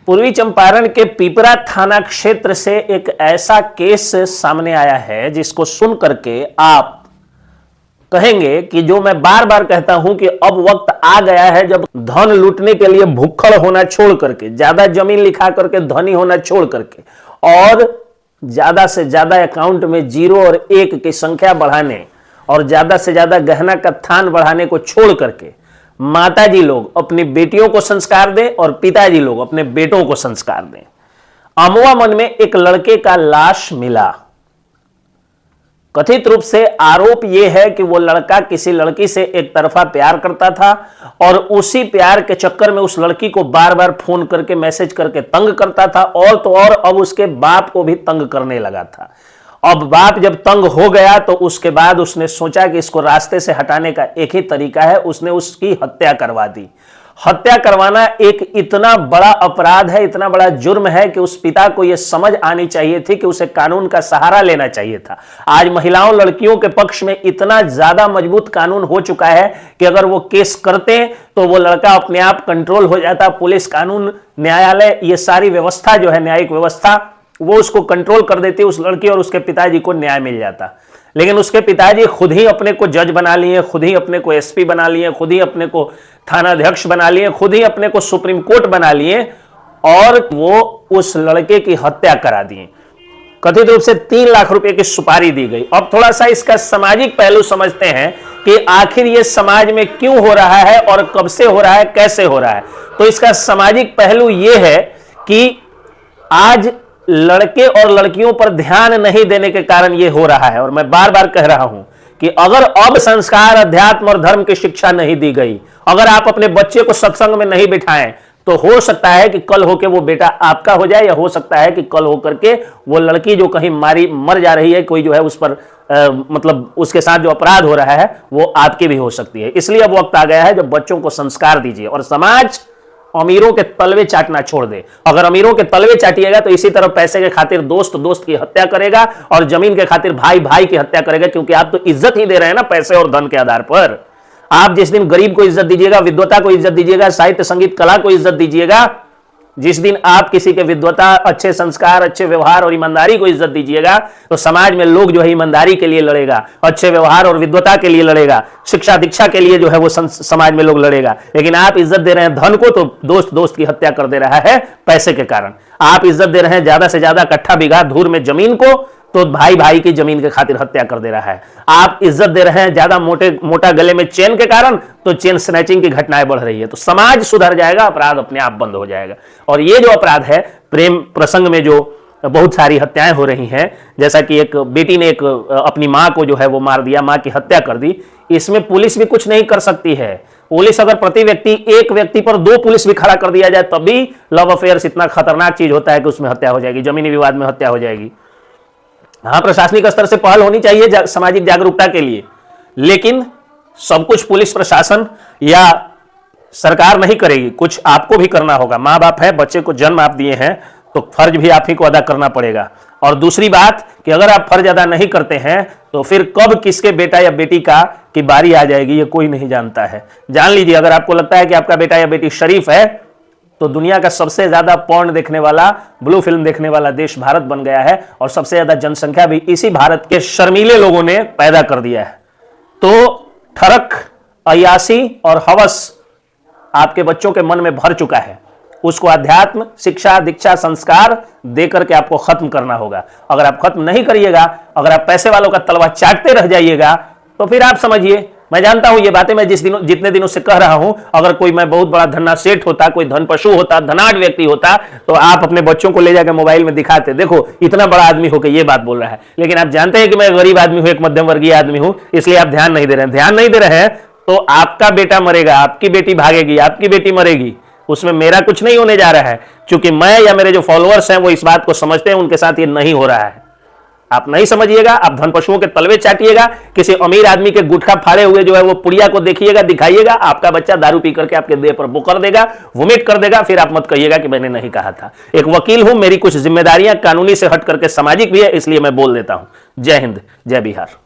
पूर्वी चंपारण के पिपरा थाना क्षेत्र से एक ऐसा केस सामने आया है जिसको सुन करके आप कहेंगे कि जो मैं बार बार कहता हूं कि अब वक्त आ गया है जब धन लूटने के लिए भुक्खड़ होना छोड़ करके, ज्यादा जमीन लिखा करके धनी होना छोड़ करके और ज्यादा से ज्यादा अकाउंट में 0 और 1 की संख्या बढ़ाने और ज्यादा से ज्यादा गहना का थान बढ़ाने को छोड़ करके माताजी लोग अपनी बेटियों को संस्कार दें और पिताजी लोग अपने बेटों को संस्कार दें। अमवा मन में एक लड़के का लाश मिला। कथित रूप से आरोप यह है कि वो लड़का किसी लड़की से एक तरफा प्यार करता था और उसी प्यार के चक्कर में उस लड़की को बार बार फोन करके मैसेज करके तंग करता था और तो और अब उसके बाप को भी तंग करने लगा था। अब बाप जब तंग हो गया तो उसके बाद उसने सोचा कि इसको रास्ते से हटाने का एक ही तरीका है, उसने उसकी हत्या करवा दी। हत्या करवाना एक इतना बड़ा अपराध है, इतना बड़ा जुर्म है कि उस पिता को यह समझ आनी चाहिए थी कि उसे कानून का सहारा लेना चाहिए था। आज महिलाओं लड़कियों के पक्ष में इतना ज्यादा मजबूत कानून हो चुका है कि अगर वो केस करते तो वो लड़का अपने आप कंट्रोल हो जाता। पुलिस, कानून, न्यायालय, ये सारी व्यवस्था जो है, न्यायिक व्यवस्था, वो उसको कंट्रोल कर देती, उस लड़की और उसके पिताजी को न्याय मिल जाता। लेकिन उसके पिताजी खुद ही अपने को जज बना लिए, खुद ही अपने को एसपी बना लिए, खुद ही अपने को थानाध्यक्ष बना लिए, खुद ही अपने को सुप्रीम कोर्ट बना लिए और वो उस लड़के की हत्या करा दिए। कथित रूप से 3 लाख रुपए की सुपारी दी गई। अब थोड़ा सा इसका सामाजिक पहलू समझते हैं कि आखिर ये समाज में क्यों हो रहा है और कब से हो रहा है, कैसे हो रहा है। तो इसका सामाजिक पहलू यह है कि आज लड़के और लड़कियों पर ध्यान नहीं देने के कारण यह हो रहा है। और मैं बार बार कह रहा हूं कि अगर अब संस्कार, अध्यात्म और धर्म की शिक्षा नहीं दी गई, अगर आप अपने बच्चे को सत्संग में नहीं बिठाएं, तो हो सकता है कि कल होके वो बेटा आपका हो जाए, या हो सकता है कि कल होकर के वो लड़की जो कहीं मर जा रही है, कोई जो है उस पर मतलब उसके साथ जो अपराध हो रहा है वो आपकी भी हो सकती है। इसलिए अब वक्त आ गया है जब बच्चों को संस्कार दीजिए और समाज अमीरों के तलवे चाटना छोड़ दे। अगर अमीरों के तलवे चाटिएगा तो इसी तरह पैसे के खातिर दोस्त दोस्त की हत्या करेगा और जमीन के खातिर भाई भाई की हत्या करेगा, क्योंकि आप तो इज्जत ही दे रहे हैं ना पैसे और धन के आधार पर। आप जिस दिन गरीब को इज्जत दीजिएगा, विद्वता को इज्जत दीजिएगा, साहित्य संगीत कला को इज्जत दीजिएगा, जिस दिन आप किसी के विद्वता, अच्छे संस्कार, अच्छे व्यवहार और ईमानदारी को इज्जत दीजिएगा, तो समाज में लोग जो है ईमानदारी के लिए लड़ेगा, अच्छे व्यवहार और विद्वता के लिए लड़ेगा, शिक्षा दीक्षा के लिए जो है वो समाज में लोग लड़ेगा। लेकिन आप इज्जत दे रहे हैं धन को, तो दोस्त दोस्त की हत्या कर दे रहा है पैसे के कारण। आप इज्जत दे रहे हैं ज्यादा से ज्यादा कट्ठा बिघा धूर में जमीन को, तो भाई भाई की जमीन के खातिर हत्या कर दे रहा है। आप इज्जत दे रहे हैं ज्यादा मोटा गले में चेन के कारण, तो चेन स्नैचिंग की घटनाएं बढ़ रही है। तो समाज सुधर जाएगा, अपराध अपने आप बंद हो जाएगा। और ये जो अपराध है, प्रेम प्रसंग में जो बहुत सारी हत्याएं हो रही हैं, जैसा कि एक बेटी ने अपनी मां को जो है वो मार दिया, मां की हत्या कर दी, इसमें पुलिस भी कुछ नहीं कर सकती है। पुलिस अगर प्रति व्यक्ति, एक व्यक्ति पर 2 पुलिस भी खड़ा कर दिया जाए तब भी लव अफेयर्स इतना खतरनाक चीज होता है कि उसमें हत्या हो जाएगी, जमीनी विवाद में हत्या हो जाएगी। हाँ, प्रशासनिक स्तर से पहल होनी चाहिए सामाजिक जागरूकता के लिए, लेकिन सब कुछ पुलिस प्रशासन या सरकार नहीं करेगी, कुछ आपको भी करना होगा। माँ बाप है, बच्चे को जन्म आप दिए हैं, तो फर्ज भी आप ही को अदा करना पड़ेगा। और दूसरी बात कि अगर आप फर्ज अदा नहीं करते हैं तो फिर कब किसके बेटा या बेटी की बारी आ जाएगी ये कोई नहीं जानता है। जान लीजिए, अगर आपको लगता है कि आपका बेटा या बेटी शरीफ है, तो दुनिया का सबसे ज्यादा पॉर्न देखने वाला, ब्लू फिल्म देखने वाला देश भारत बन गया है और सबसे ज्यादा जनसंख्या भी इसी भारत के शर्मीले लोगों ने पैदा कर दिया है। तो ठरक, अय्यासी और हवस आपके बच्चों के मन में भर चुका है, उसको अध्यात्म, शिक्षा, दीक्षा, संस्कार देकर के आपको खत्म करना होगा। अगर आप खत्म नहीं करिएगा, अगर आप पैसे वालों का तलवा चाटते रह जाइएगा, तो फिर आप समझिए, मैं जानता हूं ये बातें मैं जितने दिनों से कह रहा हूं, अगर कोई मैं बहुत बड़ा धन्ना सेठ होता, कोई धन पशु होता, धनाढ़ व्यक्ति होता, तो आप अपने बच्चों को ले जाकर मोबाइल में दिखाते, देखो इतना बड़ा आदमी होकर ये बात बोल रहा है। लेकिन आप जानते हैं कि मैं गरीब आदमी हूं, एक मध्यम वर्गीय आदमी हूं, इसलिए आप ध्यान नहीं दे रहे हैं। ध्यान नहीं दे रहे हैं तो आपका बेटा मरेगा, आपकी बेटी भागेगी, आपकी बेटी मरेगी, उसमें मेरा कुछ नहीं होने जा रहा है। क्योंकि मैं या मेरे जो फॉलोअर्स हैं वो इस बात को समझते हैं, उनके साथ ये नहीं हो रहा है। आप नहीं समझिएगा, आप धन पशुओं के तलवे चाटिएगा, किसी अमीर आदमी के गुटखा फाड़े हुए जो है वो पुड़िया को देखिएगा, दिखाइएगा, आपका बच्चा दारू पी करके आपके देह पर वो कर देगा, वोमिट कर देगा, फिर आप मत कहिएगा कि मैंने नहीं कहा था। एक वकील हूं, मेरी कुछ जिम्मेदारियां कानूनी से हट करके सामाजिक भी है, इसलिए मैं बोल देता हूं। जय हिंद, जय बिहार।